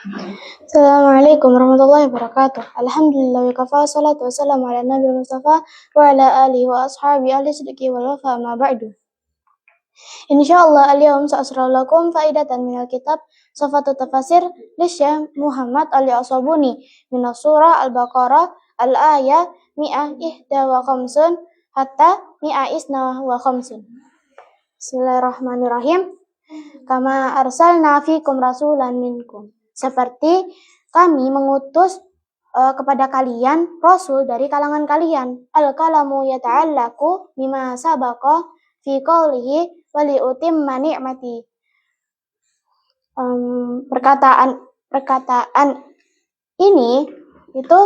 Assalamualaikum warahmatullahi wabarakatuh. Alhamdulillah wa kafa salatu wassalamu ala nabi mustafa wa ala alihi wa ashabi ahli sidqi wal wafa ma ba'du. Insyaallah al-yawm sa'asra'u lakum faidatan minal kitab Safatu tafasir li Syekh Muhammad al-Asabuni min surah Al-Baqarah al-ayah mi'ah ihda wa khamsun hatta mi'ah isna wa khamsun. Bismillahirrahmanirrahim. Kama arsalna fikum rasulan minkum. Seperti kami mengutus kepada kalian rasul dari kalangan kalian. Al-kalamu yata'allaku bima sabaqa fi qawlihi wa liutimma ni'mati. Perkataan ini itu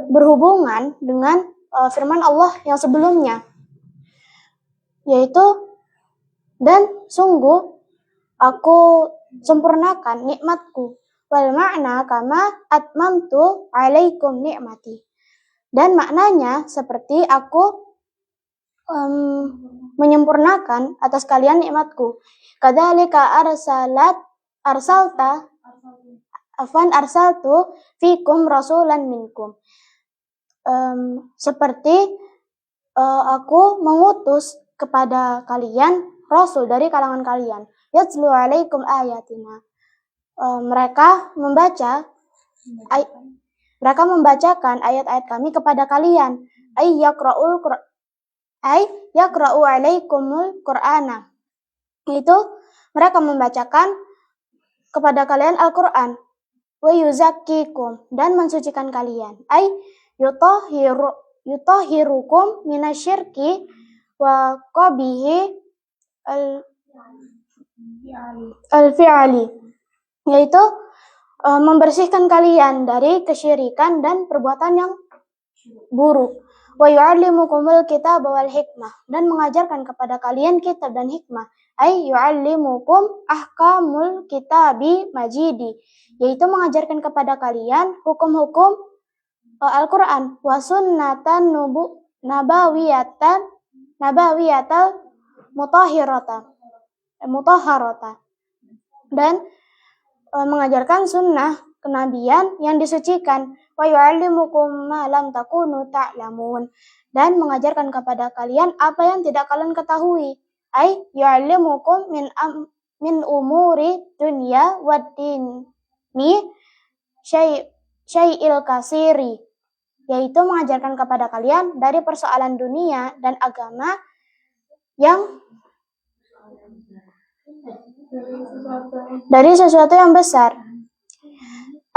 berhubungan dengan firman Allah yang sebelumnya, yaitu dan sungguh aku sempurnakan nikmatku. Wal ma'na kama atmamtu alaikum nikmati. Dan maknanya seperti aku menyempurnakan atas kalian nikmatku. Kadzalika arsaltu fikum rasulan minkum. Seperti aku mengutus kepada kalian rasul dari kalangan kalian. Yatlu alaikum ayatina. Mereka membacakan ayat-ayat kami kepada kalian. Yaqra'u alaikumul qur'ana. Itu mereka membacakan kepada kalian Al-Qur'an. Wa yuzakkikum, dan mensucikan kalian. Yutahhirukum minasyirki wa qabihi al-fi'ali, yaitu membersihkan kalian dari kesyirikan dan perbuatan yang buruk. Wa yu'allimukumul kitab wal hikmah, dan mengajarkan kepada kalian kitab dan hikmah. Yu'allimukum ahkamul kitabi majidi, yaitu mengajarkan kepada kalian hukum-hukum Al-Qur'an. Wa sunnatan nabawiyatal mutahharata, dan mengajarkan sunnah kenabian yang disucikan. Wa yu'allimukum ma lam takunu ta'lamun, dan mengajarkan kepada kalian apa yang tidak kalian ketahui. Yu'allimukum min umuri dunya wad dini syai'il kasiri, yaitu mengajarkan kepada kalian dari persoalan dunia dan agama yang dari sesuatu yang besar.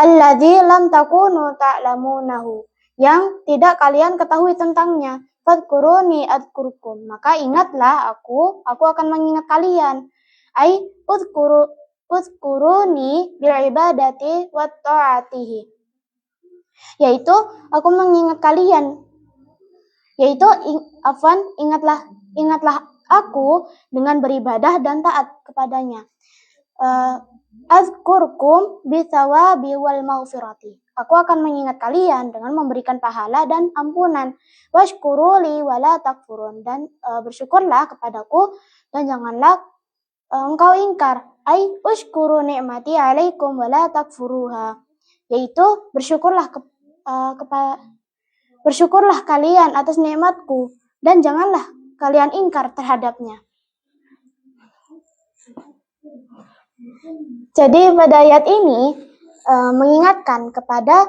Alladzi lam takunu ta'lamunahu, yang tidak kalian ketahui tentangnya. Fadkuruni adkurkum, maka ingatlah aku akan mengingat kalian. Udkuruni bil'ibadati wa ta'atihi, yaitu aku mengingat kalian, yaitu ingatlah aku dengan beribadah dan taat kepadanya. Azkurkum bithawabi wal maghfirati, aku akan mengingat kalian dengan memberikan pahala dan ampunan. Washkuruli wala takfurun, dan bersyukurlah kepadaku dan janganlah engkau ingkar. Ushkuru ni'mati alaikum wala takfuruha, yaitu bersyukurlah kalian atas nikmatku dan janganlah kalian ingkar terhadapnya. Jadi pada ayat ini mengingatkan kepada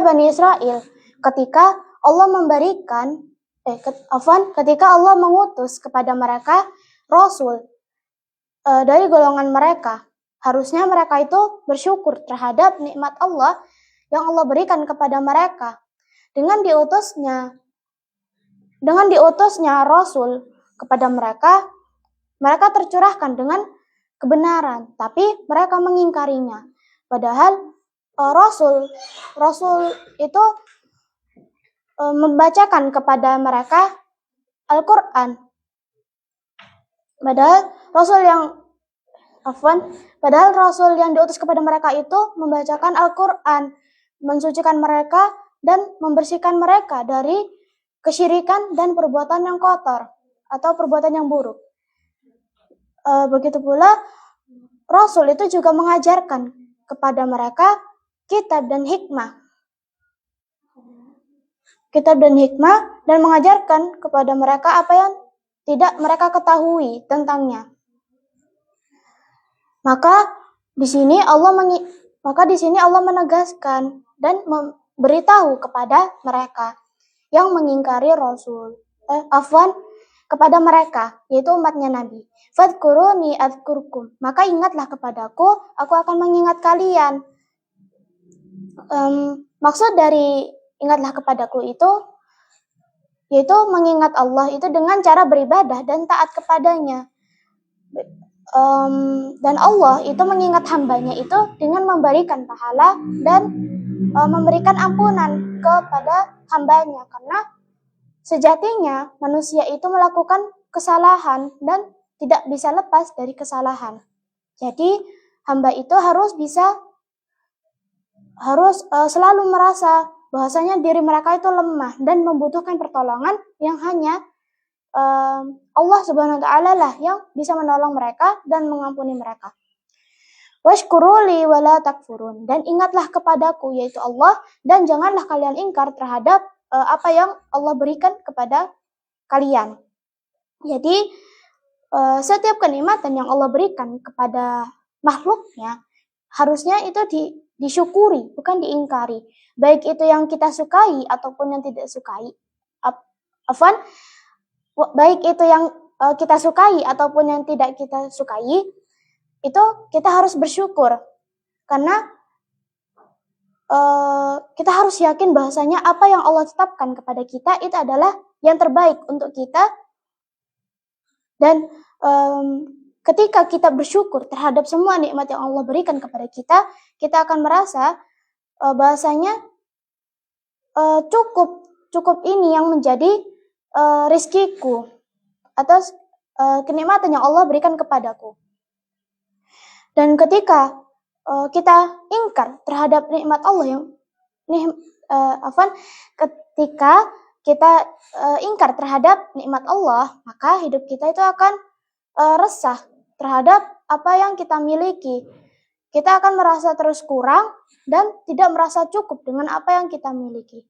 Bani Israel ketika Allah ketika Allah mengutus kepada mereka rasul dari golongan mereka, harusnya mereka itu bersyukur terhadap nikmat Allah yang Allah berikan kepada mereka. Dengan diutusnya rasul kepada mereka tercurahkan dengan kebenaran, tapi mereka mengingkarinya. Padahal rasul itu membacakan kepada mereka Al-Qur'an. Padahal rasul yang diutus kepada mereka itu membacakan Al-Qur'an, mensucikan mereka dan membersihkan mereka dari kesyirikan dan perbuatan yang kotor atau perbuatan yang buruk. Begitu pula Rasul itu juga mengajarkan kepada mereka kitab dan hikmah. Kitab dan hikmah, dan mengajarkan kepada mereka apa yang tidak mereka ketahui tentangnya. Maka di sini Allah menegaskan dan memberitahu kepada mereka yang mengingkari Rasul. Kepada mereka, yaitu umatnya Nabi. Fadkuruni adzkurkum. Maka ingatlah kepadaku, aku akan mengingat kalian. Maksud dari ingatlah kepadaku itu, yaitu mengingat Allah itu dengan cara beribadah dan taat kepadanya. Dan Allah itu mengingat hambanya itu dengan memberikan pahala dan memberikan ampunan kepada hambanya, karena sejatinya manusia itu melakukan kesalahan dan tidak bisa lepas dari kesalahan. Jadi hamba itu harus selalu merasa bahwasanya diri mereka itu lemah dan membutuhkan pertolongan yang hanya Allah Subhanahu wa taala lah yang bisa menolong mereka dan mengampuni mereka. Washkuruli wala takfurun, dan ingatlah kepadaku yaitu Allah, dan janganlah kalian ingkar terhadap apa yang Allah berikan kepada kalian. Jadi setiap kenikmatan yang Allah berikan kepada makhluknya harusnya itu disyukuri, bukan diingkari. Baik itu yang kita sukai ataupun yang tidak sukai. Baik itu yang kita sukai ataupun yang tidak kita sukai, itu kita harus bersyukur, karena kita harus yakin bahwasanya apa yang Allah tetapkan kepada kita itu adalah yang terbaik untuk kita. Dan ketika kita bersyukur terhadap semua nikmat yang Allah berikan kepada kita, kita akan merasa bahwasanya cukup ini yang menjadi rizkiku atas kenikmatan yang Allah berikan kepadaku. Dan ketika kita ingkar terhadap nikmat Allah ketika kita ingkar terhadap nikmat Allah, maka hidup kita itu akan resah terhadap apa yang kita miliki. Kita akan merasa terus kurang dan tidak merasa cukup dengan apa yang kita miliki.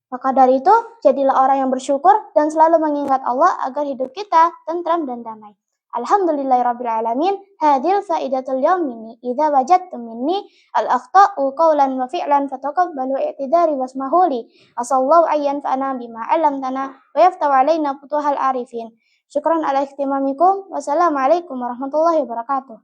Maka dari itu, jadilah orang yang bersyukur dan selalu mengingat Allah agar hidup kita tentram dan damai. Alhamdulillahirrabbilalamin. Hadil faidatul yawmini. Idza wajadtum minni al-akhta'u qawlan wa fi'lan fataqabbalu i'tidari wasmahuli. Asallahu ayyan fa'ana bima alamtana wa yaftahu alaina futuhal arifin. Syukran ala ihtimamikum. Wassalamualaikum warahmatullahi wabarakatuh.